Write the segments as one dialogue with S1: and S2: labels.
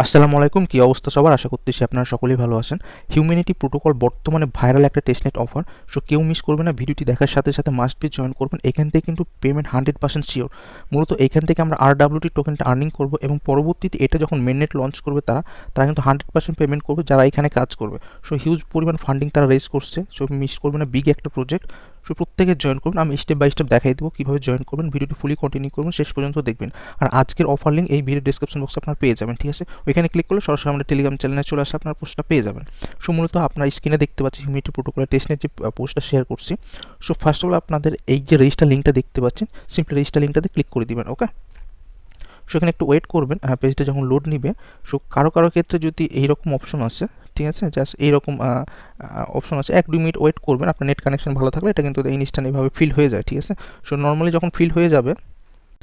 S1: আসসালামু আলাইকুম, কি অবস্থা সবার? আশা করতেছি আপনারা সকলেই ভালো আছেন। হিউম্যানিটি প্রোটোকল বর্তমানে ভাইরাল একটা টেস্টনেট অফার। সো কেউ মিস করবে না, ভিডিওটি দেখার সাথে সাথে মাস্ট বি জয়েন করবেন। এখান থেকে কিন্তু পেমেন্ট 100% শিওর। মূলত এখান থেকে আমরা RWT টোকেনটা আর্নিং করব এবং পরবর্তীতে এটা যখন মেননেট লঞ্চ করবে তারা কিন্তু 100% পেমেন্ট করবে যারা এখানে কাজ করবে। সো হিউজ পরিমাণ ফান্ডিং তারা রেজ করছে। সো মিস করবে না, বিগ একটা প্রজেক্ট। সো প্রত্যেকে জয়েন করবেন। আমি স্টেপ বাই স্টেপ দেখাই দেবো কীভাবে জয়েন করবেন। ভিডিওটি ফুলি কন্টিনিউ করবেন, শেষ পর্যন্ত দেখবেন। আর আজকের অফার লিঙ্ক এই ভিডিও ডিসক্রিপশন বক্সে আপনারা পেয়ে যাবেন, ঠিক আছে? ওইখানে ক্লিক করলে সরাসরি আমাদের টেলিগ্রাম চ্যানেলে চলে আসলে আপনার পোস্টটা পেয়ে যাবেন। সো মূলত আপনার স্ক্রিনে দেখতে পাচ্ছি হিউম্যানিটি প্রোটোকলের টেস্টনেট যে পোস্টটা শেয়ার করছি। সো ফার্স্ট অফ অল আপনাদের এই যে রেজিস্টার লিঙ্কটা দেখতে পাচ্ছেন, সিম্পলি রেজিস্টার লিঙ্কটাতে ক্লিক করে দিবেন। ওকে, সো এখানে একটু ওয়েট করবেন পেজটা যখন লোড নিবে। সো কারো ক্ষেত্রে যদি এইরকম অপশন আছে, ঠিক আছে, জাস্ট এইরকম অপশন আছে, 1-2 মিনিট ওয়েট করবেন। আপনার নেট কানেকশন ভালো থাকলে এটা কিন্তু ইনস্ট্যান্ট এইভাবে ফিল হয়ে যায়, ঠিক আছে? সো নর্মালি যখন ফিল হয়ে যাবে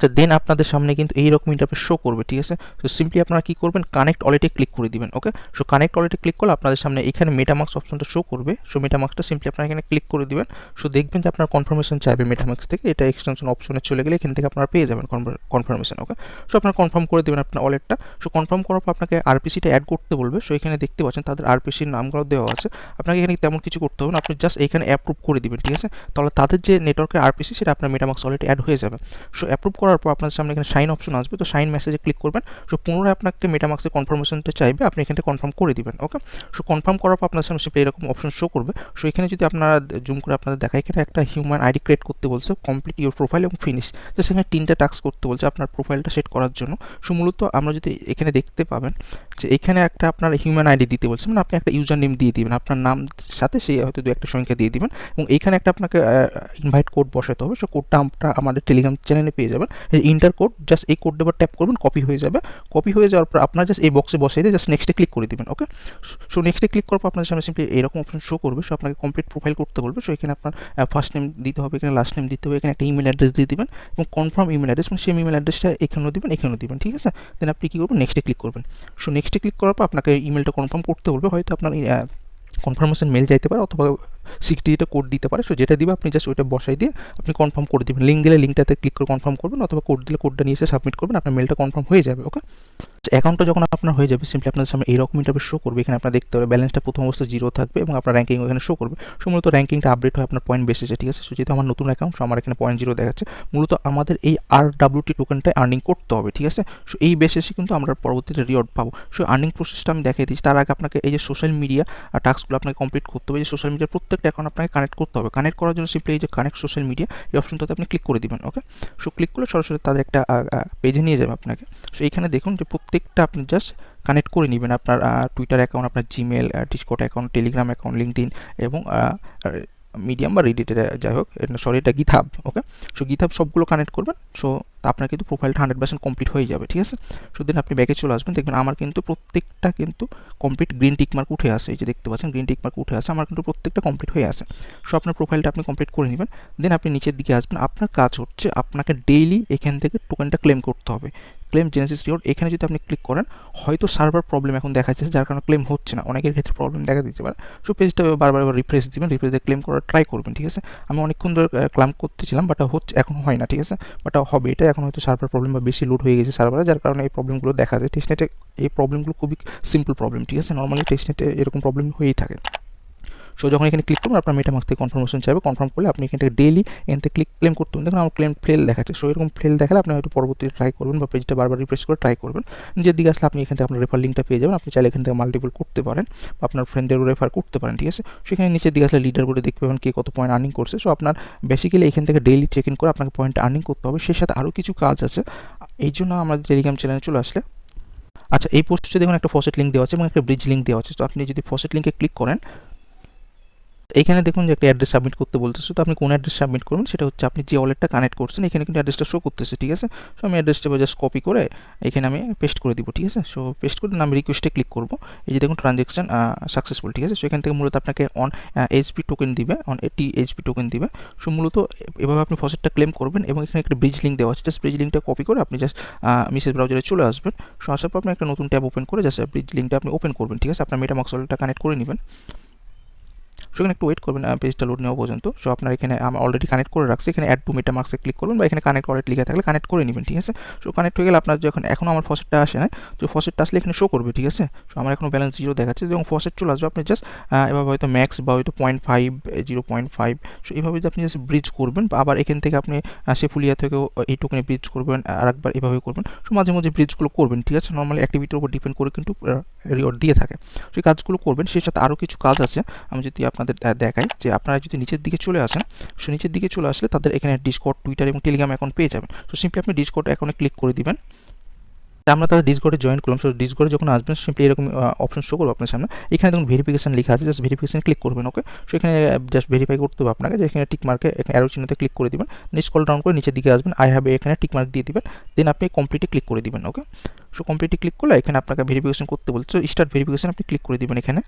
S1: তো দেন আপনাদের সামনে কিন্তু এইরকম ইন্টারফেস শো করবে, ঠিক আছে? সো সিম্পলি আপনারা কী করবেন, কানেক্ট ওয়ালেটে ক্লিক করে দিবেন। ওকে, সো কানেক্ট ওয়ালেটে ক্লিক করলে আপনাদের সামনে এখানে মেটামাক্স অপশনটা শো করবে। সো মেটামাক্সটা সিম্পলি আপনারা এখানে ক্লিক করে দিবেন। সো দেখবেন যে আপনার কনফার্মেশন চাইবে মেটামাক্স থেকে। এটা এক্সটেনশন অপশনে চলে গেলে এখান থেকে আপনারা পেয়ে যাবেন কনফার্মেশন। ওকে, সো আপনারা কনফার্ম করে দেবেন আপনার ওয়ালেটটা। সো কনফার্ম করার পর আপনাকে আরপিসিটা অ্যাড করতে বলবে। সো এখানে দেখতে পাচ্ছেন তাদের আরপিসির নামগুলো দেওয়া আছে। আপনাকে এখানে তেমন কিছু করতে হবে না, আপনি জাস্ট এখানে অ্যাপ্রুভ করে দিবেন, ঠিক আছে? তাহলে তাদের যে নেটওয়ার্কের আরপিসি সেটা আপনার মেটামাক্স ওয়ালেটে অ্যাড হয়ে যাবে। সো অ্যাপ্রুভ করার পর আপনার সামনে এখানে সাইন অপশন আসবে। তো সাইন মেসেজে ক্লিক করবেন। সো পুনরায় আপনাকে মেটামাক্সের কনফার্মেশনটা চাইবে, আপনি এখানে কনফার্ম করে দিবেন। ওকে, সো কনফার্ম করার পর আপনার সামনে সিম্পলি এরকম অপশন শো করবে। সো এখানে যদি আপনারা জুম করে আপনাদের দেখায়, এখানে একটা হিউম্যান আইডি ক্রিয়েট করতে বলছে, কমপ্লিট ইউর প্রোফাইল এবং ফিনিশ। তো সেখানে 3টা টাস্ক করতে বলছে আপনার প্রোফাইলটা সেট করার জন্য। সো মূলত আমরা যদি এখানে দেখতে পাবেন যে এখানে একটা আপনার হিউম্যান আইডি দিতে বলছে, মানে আপনি একটা ইউজার নেম দিয়ে দিবেন, আপনার নাম সাথে সেই হয়তো 2-1টা সংখ্যা দিয়ে দিবেন এবং এইখানে একটা আপনাকে ইনভাইট কোড বসাতে হবে। সো কোডটা আপনারা আমাদের টেলিগ্রাম চ্যানেলে পেয়ে যাবেন। ইন্টার কোড, জাস্ট এই কোড দেবার ট্যাপ করবেন, কপি হয়ে যাবে। কপি হয়ে যাওয়ার পর আপনার জাস্ট এই বক্সে বসিয়ে দিয়ে জাস্ট নেক্সটে ক্লিক করে দিবেন। ওকে, সো নেক্সটে ক্লিক করার পর আপনার সামনে সিম্পলি এরকম অপশন শো করবে। সো আপনাকে কমপ্লিট প্রোফাইল করতে বলবে। সো এখানে আপনার ফার্স্ট নেম দিতে হবে, এখানে লাস্ট নেম দিতে হবে, এখানে একটা ইমেল অ্যাড্রেস দিয়ে দিবেন এবং কনফার্ম ইমেল অ্যাড্রেস, মানে সেম ইমেল অ্যাড্রেসটা এখানেও দিবেন, এখানেও দিবেন, ঠিক আছে? দেন আপনি কী করবেন, নেক্সটে ক্লিক করবেন। সো নেক্সটে ক্লিক করার পর আপনাকে ইমেলটা কনফার্ম করতে বলবে। হয়তো আপনার কনফার্মেশন মেল যাইতে পারে অথবা 6 ডিজিটে কোড দিতে পারে। সো যেটা দিবে আপনি জাস্ট ওইটা বসাই দিয়ে আপনি কনফার্ম করে দেবেন। লিঙ্ক দিলে লিঙ্কটাতে ক্লিক করে কনফার্ম করবেন অথবা কোড দিলে কোডটা নিয়ে এসে সাবমিট করবেন, আপনার মেলটা কনফার্ম হয়ে যাবে। ওকে, অ্যাকাউন্টটা যখন আপনার হয়ে যাবে সিম্পলি আপনাদের সামনে এইরকম ইন্টারফেস শো করবে। এখানে আপনার দেখতে হবে ব্যালেন্সটা প্রথম অবস্থায় 0 থাকবে এবং আপনার র্যাঙ্কিং এখানে শো করবে। সো মূলত র্যাঙ্কিংটা আপডেট হয় আপনার পয়েন্ট বেসিসে, ঠিক আছে? সো যেহেতু আমার নতুন অ্যাকাউন্ট, সো আমার এখানে 0.0 দেখাচ্ছে। মূলত আমাদের এই RWT টোকেনটাই আর্নিং করতে হবে, ঠিক আছে? সো এই বেসিসে কিন্তু আমরা পরবর্তীতে রিওয়ার্ড পাবো। সো আর্নিং প্রসেসটা আমি দেখিয়ে দিচ্ছি। তার আগে আপনাকে এই যে সোশ্যাল মিডিয়া টাস্কগুলো আপনাকে কমপ্লিট করতে হবে। এই যে সোশ্যাল মিডিয়ার প্রত্যেকটা অ্যাকাউন্ট আপনাকে কানেক্ট করতে হবে। কানেক্ট করার জন্য সিম্পলি এই যে কানেক্ট সোশ্যাল মিডিয়া এই অপশনটাতে আপনি ক্লিক করে দিবেন। ওকে, সো ক্লিক করলে সরাসরি তাদের একটা পেজে নিয়ে যাবে আপনাকে। সো এইখানে দেখুন যে প্রত্যেকটা আপনি জাস্ট কানেক্ট করে নেবেন, আপনার টুইটার অ্যাকাউন্ট, আপনার Gmail, Discord account, Telegram account, LinkedIn এবং মিডিয়াম বা রিডিটের, যাই হোক, সরি এটা গিটহাব। ওকে, সো গিটহাব সবগুলো কানেক্ট করবেন। সো আপনার কিন্তু প্রোফাইলটা 100% কমপ্লিট হয়ে যাবে, ঠিক আছে? সো দেন আপনি ব্যাকে চলে আসবেন, দেখবেন আমার কিন্তু প্রত্যেকটা কিন্তু কমপ্লিট গ্রিন টিক মার্ক উঠে আসে। এই যে দেখতে পাচ্ছেন গ্রিন টিক মার্ক উঠে আসে, আমার কিন্তু প্রত্যেকটা কমপ্লিট হয়ে আসে। সো আপনার প্রোফাইলটা আপনি কমপ্লিট করে নেবেন। দেন আপনি নিচের দিকে আসবেন। আপনার কাজ হচ্ছে আপনাকে ডেইলি এখান থেকে টোকেনটা ক্লেম করতে হবে। ক্লেম জেনেসিস রিওয়ার্ড, এখানে যদি আপনি ক্লিক করেন হয়তো সার্ভার প্রবলেম এখন দেখা যাচ্ছে, যার কারণে ক্লেম হচ্ছে না। অনেকের ক্ষেত্রে প্রবলেম দেখা দিতে পারে। সো পেজটা বারবার রিফ্রেশ দিবেন, রিফ্রেশ দিয়ে ক্লেম করার ট্রাই করবেন, ঠিক আছে? আমি অনেকক্ষণ ধরে ক্লেম করতেছিলাম, বাট হচ্ছে, এখন হয় না, ঠিক আছে? বাট হবে, এটা এখন হয়তো সার্ভার প্রবলেম বা বেশি লোড হয়ে গেছে সার্ভারে, যার কারণে এই প্রবলেমগুলো দেখা যায়। টেস্টনেটে এই প্রবলেমগুলো খুবই সিম্পল প্রবলেম, ঠিক আছে? নর্মালি টেস্টনেটে এরকম প্রবলেম হয়েই থাকে। সো যখন এখানে ক্লিক করবেন আপনার মেটামাক্স থেকে কনফার্মেশন চাইবে। কনফার্ম করলে আপনি এখান থেকে ডেইলি এখান থেকে ক্লেম করতে হবে। দেখুন আমার ক্লেম ফেল দেখাচ্ছে। সো এরকম ফেল দেখালে আপনি হয়তো পরবর্তীতে ট্রাই করবেন বা পেজটা বারবার রিফ্রেশ করে ট্রাই করবেন। নিজের দিকে আসলে আপনি এখান থেকে আপনার রেফার লিঙ্কটা পেয়ে যাবেন। আপনি চাইলে এখান থেকে মাল্টিপল করতে পারেন বা আপনার ফ্রেন্ডদেরও রেফার করতে পারেন, ঠিক আছে? সেখানে নিচের দিকে আসলে লিডার বোর্ডে দেখতে পাবেন কে কত পয়েন্ট আর্নিং করছে। সো আপনার বেসিক্যালি এখান থেকে ডেইলি চেক ইন করে আপনাকে পয়েন্ট আর্নিং করতে হবে। সেই সাথে আরও কিছু কাজ আছে, এই জন্য আমাদের টেলিগ্রাম চ্যানেলে চলে আসলে। আচ্ছা, এই পোস্টে দেখুন একটা ফসেট লিঙ্ক দেওয়া আছে এবং একটা ব্রিজ লিঙ্ক দেওয়া আছে। তো আপনি যদি ফসেট লিঙ্কে ক্লিক করেন, এখানে দেখুন যে একটা অ্যাড্রেস সাবমিট করতে বলতেছে। তো আপনি কোন অ্যাড্রেস সাবমিট করবেন সেটা হচ্ছে আপনি যে ওয়ালেটটা কানেক্ট করছেন, এখানে কিন্তু অ্যাড্রেসটা শো করতেছে, ঠিক আছে? সো আমি অ্যাড্রেসটা জাস্ট কপি করে এখানে আমি পেস্ট করে দিব, ঠিক আছে? সো পেস্ট করে আমি রিকোয়েস্টে ক্লিক করব। এই যে দেখুন ট্রানজ্যাকশন সাকসেসফুল, ঠিক আছে? সো এখান থেকে মূলত আপনাকে অন এইচপি টোকেন দিবে, অন 80 এইচপি টোকেন দিবে। সো মূলত এভাবে আপনি ফসেটটা ক্লেম করবেন এবং এখানে একটা ব্রিজ লিঙ্ক দেওয়া আছে। জাস্ট ব্রিজ লিঙ্কটা কপি করে আপনি জাস্ট মেসেজ ব্রাউজারে চলে আসবেন। সো আসার পর আপনি একটা নতুন ট্যাব ওপেন করে জাস্ট ব্রিজ লিঙ্কটা আপনি ওপেন করবেন, ঠিক আছে? আপনার মেটামাক্স ওয়ালেটটা কানেক্ট করে নেবেন। সেখানে একটু ওয়েট করবেন পেজটা লোড নেওয়া পর্যন্ত। সো আপনার এখানে আমি অলরেডি কানেক্ট করে রাখছি, এখানে অ্যাড টু মেটামাস্কে ক্লিক করবেন বা এখানে কানেক্ট অলরেডি লেখা থাকলে কানেক্ট করে নেবেন, ঠিক আছে। সো কানেক্ট হয়ে গেলে আপনার যখন এখনও আমার ফসেটটা আসে না, তো ফসেটটা আসলে এখানে শো করবে, ঠিক আছে। সো আমার এখনও ব্যালেন্স 0 দেখাচ্ছে, যখন ফসেট চলে আসবে আপনি জাস্ট এভাবে হয়তো ম্যাক্স বা হয়তো 0.5 0.5, সো এইভাবে যদি আপনি জাস্ট ব্রিজ করবেন, বা আবার এখান থেকে আপনি সেফুলিয়া থেকেও এই টোকেনে ব্রিজ করবেন, আরেকবার এভাবে করবেন। সো মাঝে মাঝে ব্রিজগুলো করবেন, ঠিক আছে। নর্মালি অ্যাক্টিভিটির উপর ডিপেন্ড করে কিন্তু রিওয়ার্ড দিয়ে থাকে। সেই কাজগুলো করবেন। সেই সাথে আরও কিছু কাজ আছে, আমি যদি আপনাদের দেখাই যে আপনারা যদি নিচের দিকে চলে আসেন, সো নিচের দিকে চলে আসলে তাদের এখানে ডিসকর্ড, টুইটার এবং টেলিগ্রাম অ্যাকাউন্ট পেয়ে যাবেন। সো সিম্পলি আপনি ডিসকর্ড অ্যাকাউন্টে ক্লিক করে দিবেন। আমরা তাদের ডিসকর্ডে জয়েন করলাম। সো ডিসকর্ডে যখন আসবেন সিম্পলি এরকম অপশন শো করবে আপনার সামনে। এখানে দেখুন ভেরিফিকেশন লেখা আছে, জাস্ট ভেরিফিকেশন ক্লিক করবেন, ওকে। সো এখানে জাস্ট ভেরিফাই করতে হবে আপনাকে, যে এখানে টিক মার্কে এখানে অ্যারো চিহ্নতে ক্লিক করে দিবেন, স্ক্রল ডাউন করে নিচের দিকে আসবেন, আই হ্যাভ এখানে টিক মার্ক দিয়ে দিবেন, দেন আপনি কমপ্লিটে ক্লিক করে দিবেন, ওকে। সো কমপ্লিটে ক্লিক করলে এখানে আপনাকে ভেরিফিকেশন করতে বলছে, স্টার্ট ভেরিফিকেশন আপনি ক্লিক করে দিবেন এখানে।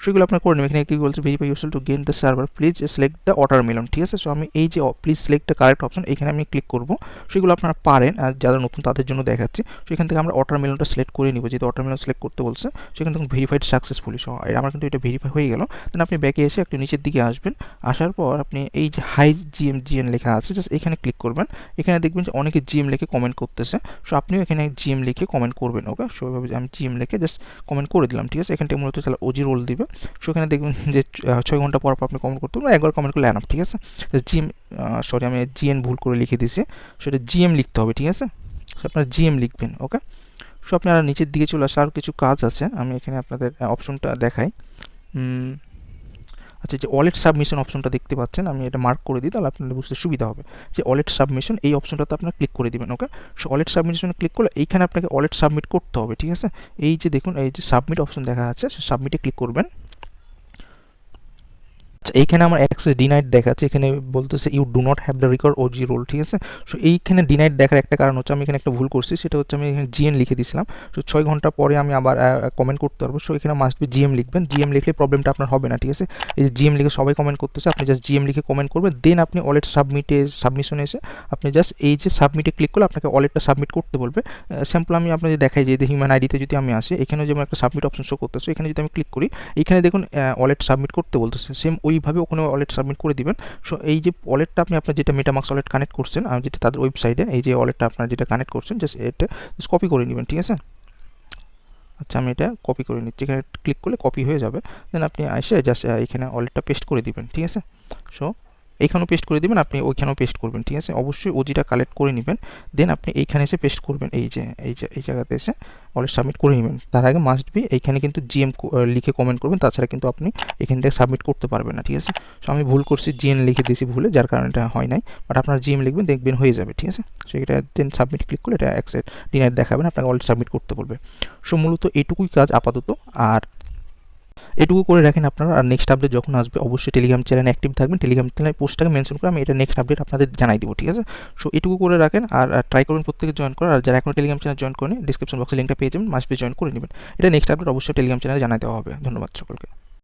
S1: সেগুলো আপনার করে নেবেন। এখানে কি বলছে, verify yourself to gain the server, please select the watermelon, ঠিক আছে। সো আমি এই যে please select the correct option, এখানে আমি ক্লিক করব। সেগুলো আপনারা পারেন, আর যারা নতুন তাদের জন্য দেখাচ্ছি। সো এখান থেকে আমরা ওয়াটারমেলনটা সিলেক্ট করে নিব, যেহেতু ওয়াটারমেলন সিলেক্ট করতে বলছে। সেখান থেকে ভেরিফাইড সাকসেসফুলি, সো আমার কিন্তু এটা ভেরিফাই হয়ে গেল। দেন আপনি ব্যাকে এসে একটু নিচের দিকে আসবেন, আসার পর আপনি এই যে হাই জিএন লেখা আছে, জাস্ট এখানে ক্লিক করবেন। এখানে দেখবেন যে অনেকে জিএম লিখে কমেন্ট করতেছে, সো আপনিও এখানে জিএম লিখে কমেন্ট করবেন, ওকে। সো এভাবে আমি জিএম লিখে জাস্ট কমেন্ট করে দিলাম, ঠিক আছে। এখান থেকে মূলত তাহলে ওজি রোল দিবে। সো এখানে দেখবেন যে 6 ঘন্টা পর আপনি কমেন্ট করতে পারবেন, একবার কমেন্ট করলে এনাফ, ঠিক আছে। জিএম, সরি আমি জিএন ভুল করে লিখে দিয়েছি, সেটা জিএম লিখতে হবে, ঠিক আছে। সো আপনারা জিএম লিখবেন, ওকে। সো আপনারা নিচের দিকে চলে আসা, আর কিছু কাজ আছে, আমি এখানে আপনাদের অপশনটা দেখাই। আচ্ছা, যে ওয়ালেট সাবমিশন অপশনটা দেখতে পাচ্ছেন, আমি এটা মার্ক করে দিই, তাহলে আপনাদের বুঝতে সুবিধা হবে। যে ওয়ালেট সাবমিশন, এই অপশনটাতে আপনারা ক্লিক করে দিবেন, ওকে। সো ওয়ালেট সাবমিশনে ক্লিক করলে এইখানে আপনাকে ওয়ালেট সাবমিট করতে হবে, ঠিক আছে। এই যে দেখুন, এই যে সাবমিট অপশন দেখা যাচ্ছে, সাবমিটে ক্লিক করবেন। এইখানে আমার অ্যাক্সেস ডিনাইড দেখাচ্ছে, এখানে বলতেছে you do not have the record OG roll, ঠিক আছে। সো এইখানে ডিনাইড দেখার একটা কারণ হচ্ছে আমি এখানে একটা ভুল করছি, সেটা হচ্ছে আমি এখানে জিএন লিখে দিয়েছিলাম। সো 6 ঘন্টা পরে আমি আবার কমেন্ট করতে পারবো। সো এখানে মাস্ট বি জিএম লিখবেন, জিএম লিখলে প্রবলেমটা আপনার হবে না, ঠিক আছে। এই যে জিএম লিখে সবাই কমেন্ট করতেছে, আপনি জাস্ট জিএম লিখে কমেন্ট করবেন, দেন আপনি ওয়ালেট সাবমিশনে এসে আপনি জাস্ট এই যে সাবমিটে ক্লিক করলে আপনাকে ওয়ালেটটা সাবমিট করতে বলবে। স্যাম্পল আমি আপনাদের দেখাই, যে হিউম্যান আইডিতে যদি আমি আসি, এখানে যেমন একটা সাবমিট অপশন শো করতেছে, এখানে যদি আমি ক্লিক করি, এখানে দেখুন ওয়ালেট সাবমিট করতে বলতেছে, সেম ওইভাবে ওখানে ওয়ালেট সাবমিট করে দিবেন। সো এই যে ওয়ালেটটা আপনি আপনার যেটা মেটামাক্স ওয়ালেট কানেক্ট করছেন, যেটা তাদের ওয়েবসাইটে, এই যে ওয়ালেটটা আপনার যেটা কানেক্ট করছেন, জাস্ট এটা কপি করে নেবেন, ঠিক আছে। আচ্ছা, আমি এটা কপি করে নিচ্ছি, এখানে ক্লিক করলে কপি হয়ে যাবে। দেন আপনি এসে জাস্ট এখানে ওয়ালেটটা পেস্ট করে দিবেন, ঠিক আছে। সো এইখানেও পেস্ট করে দিবেন, আপনি ওইখানেও পেস্ট করবেন, ঠিক আছে। অবশ্যই ওজিটা কালেক্ট করে নেবেন, দেন আপনি এইখানে এসে পেস্ট করবেন, এই জায়গাতে এসে ওয়ালেট সাবমিট করে নেবেন। তার আগে মাস্ট বি এইখানে কিন্তু জিএম লিখে কমেন্ট করবেন, তাছাড়া কিন্তু আপনি এখান থেকে সাবমিট করতে পারবেন না, ঠিক আছে। সো আমি ভুল করছি, জিএন লিখে দিয়েছি ভুলে, যার কারণে এটা হয় নাই। বাট আপনার জিএম লিখবেন, দেখবেন হয়ে যাবে, ঠিক আছে। সো এটা দেন সাবমিট ক্লিক করলে এটা অ্যাকসেপ্ট ডিনাইট দেখাবেন, আপনাকে ওয়ালেট সাবমিট করতে বলবে। সো মূলত এটুকুই কাজ আপাতত, আর এটুকু করে রাখেন আপনারা। আর নেক্সট আপডেট যখন আসবে অবশ্যই টেলিগ্রাম চ্যানেলে অ্যাক্টিভ থাকবেন, টেলিগ্রাম চ্যানেলে পোস্টটাকে মেনশন করে আমি এটা নেক্সট আপডেট আপনাদের জানাই দিব, ঠিক আছে। সো এটুকু করে রাখেন, আর ট্রাই করবেন প্রত্যেকে জয়েন করার। আর যারা এখনো টেলিগ্রাম চ্যানেল জয়েন করেনি, ডিসক্রিপশন বক্সে লিঙ্কটা পেয়ে যাবেন, মাস্ট বি জয়েন করে নেবেন। এটা নেক্সট আপডেট অবশ্যই টেলিগ্রাম চ্যানেলে জানাই দেওয়া হবে। ধন্যবাদ সকলকে।